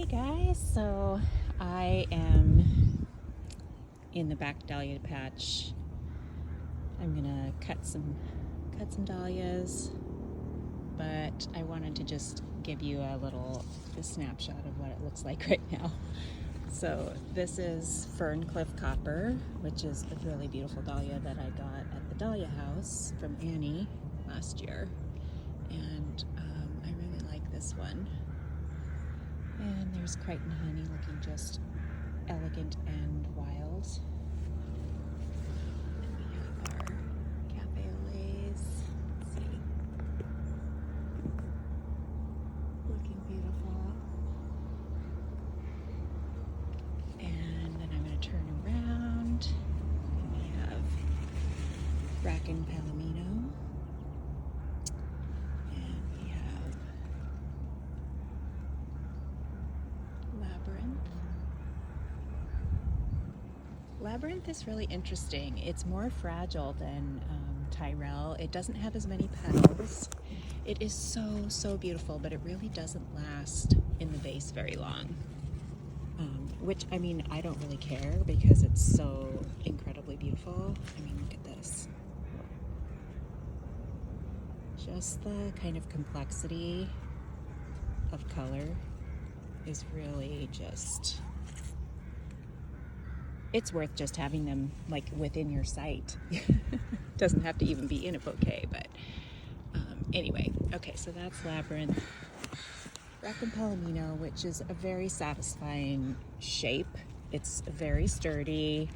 Guys, so I am in the back dahlia patch. I'm gonna cut some dahlias, but I wanted to just give you a snapshot of what it looks like right now. So this is Ferncliff Copper, which is a really beautiful dahlia that I got at the Dahlia House from Annie last year, and I really like this one. And there's Crichton Honey, looking just elegant and wild. And we have our cafe au laits. Let's see. Looking beautiful. And then I'm going to turn around. And we have Bracken Palomino. Labyrinth is really interesting. It's more fragile than Tyrell. It doesn't have as many petals. It is so beautiful, but it really doesn't last in the vase very long. Which, I mean, I don't really care because it's so incredibly beautiful. I mean, look at this. Just the kind of complexity of color is really just... it's worth just having them like within your sight. Doesn't have to even be in a bouquet, but anyway. Okay, so that's Labyrinth. Bracken Palomino, which is a very satisfying shape. It's very sturdy.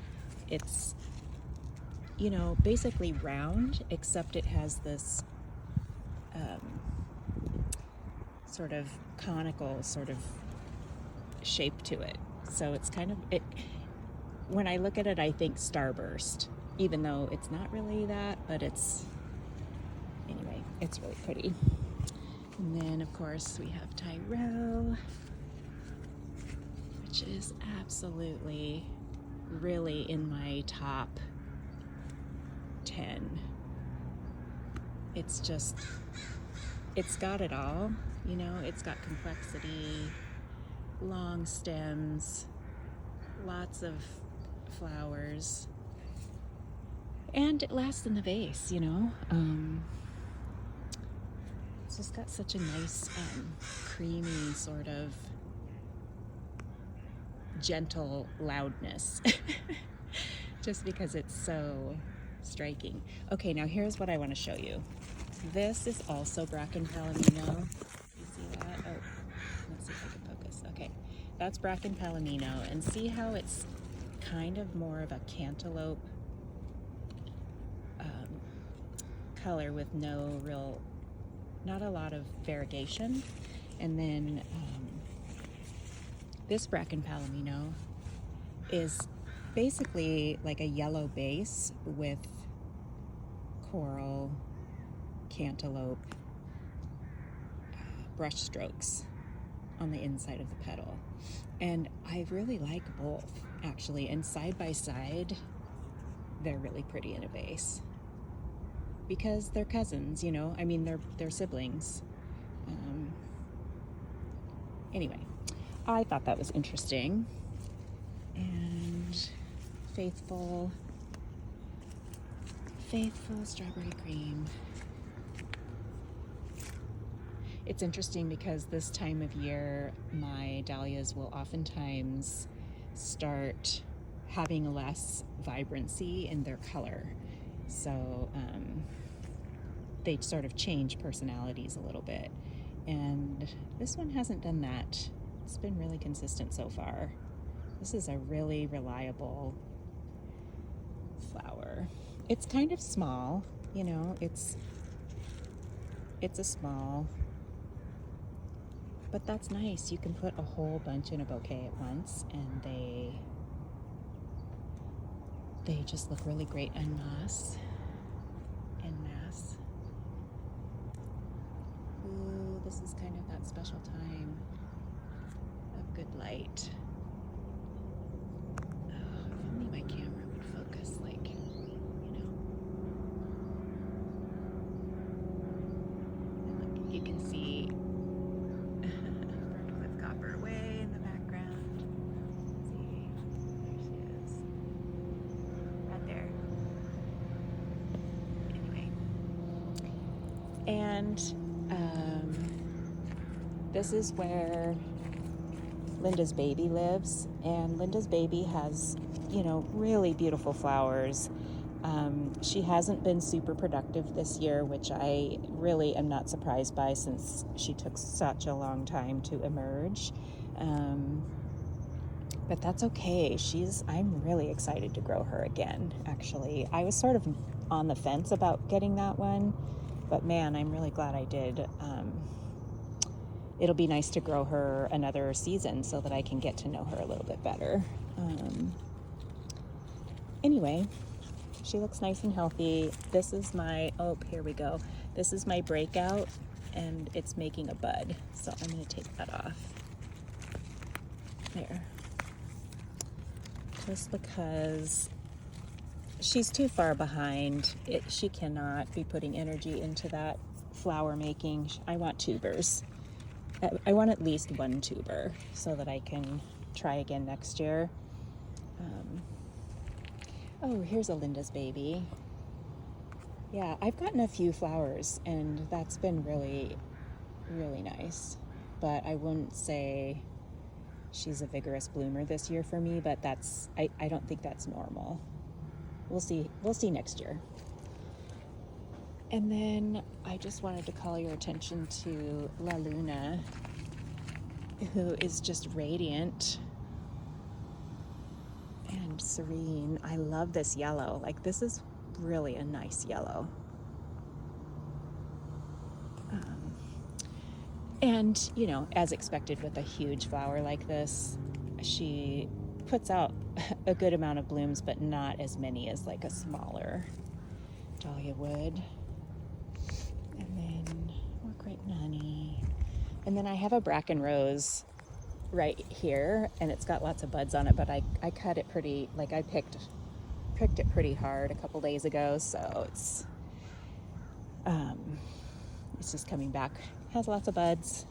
It's, you know, basically round, except it has this sort of conical sort of shape to it. So it's kind of, when I look at it, I think starburst, even though it's not really that, but it's, anyway, it's really pretty. And then, of course, we have Tyrell, which is absolutely, really in my top 10. It's just, it's got it all, you know, it's got complexity, long stems, lots of flowers, and it lasts in the vase, you know. It's just got such a nice creamy sort of gentle loudness just because it's so striking. Okay, now here's what I want to show you. This is also Bracken Palomino. You see that? Oh, let's see if I can focus. Okay, that's Bracken Palomino, and see how it's kind of more of a cantaloupe color with not a lot of variegation. And then this Bracken Palomino is basically like a yellow base with coral, cantaloupe brush strokes on the inside of the petal. And I really like both, actually, and side by side they're really pretty in a vase because they're cousins, you know. I mean, they're siblings. Anyway, I thought that was interesting. And faithful strawberry cream. It's interesting because this time of year, my dahlias will oftentimes start having less vibrancy in their color. So they sort of change personalities a little bit. And this one hasn't done that. It's been really consistent so far. This is a really reliable flower. It's kind of small, you know, it's a small, but that's nice. You can put a whole bunch in a bouquet at once, and they just look really great en masse. Ooh, this is kind of that special time of good light. Oh, if only my camera would focus, like, you know. And look, you can see Ferncliff Copper way in the back. And this is where Linda's baby lives, and Linda's baby has, really beautiful flowers. She hasn't been super productive this year, which I really am not surprised by since she took such a long time to emerge. But that's okay. I'm really excited to grow her again, actually. I was sort of on the fence about getting that one, but man, I'm really glad I did. It'll be nice to grow her another season so that I can get to know her a little bit better. Anyway, she looks nice and healthy. This is here we go. This is my breakout, and it's making a bud. So I'm going to take that off. There. Just because she's too far behind. She cannot be putting energy into that flower making. I want tubers. I want at least one tuber so that I can try again next year. Oh, here's a Linda's baby. Yeah, I've gotten a few flowers, and that's been really, really nice. But I wouldn't say she's a vigorous bloomer this year for me, but I don't think that's normal. We'll see next year. And then I just wanted to call your attention to La Luna, who is just radiant and serene. I love this yellow. Like, this is really a nice yellow. And, as expected with a huge flower like this, she puts out a good amount of blooms, but not as many as like a smaller dahlia would. And then more grape and honey. And then I have a bracken rose right here, and it's got lots of buds on it, but I cut it pretty, I picked it pretty hard a couple days ago, so it's just coming back. Has lots of buds.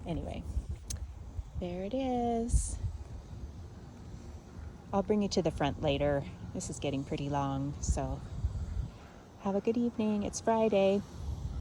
Anyway, there it is. I'll bring you to the front later. This is getting pretty long, so have a good evening. It's Friday.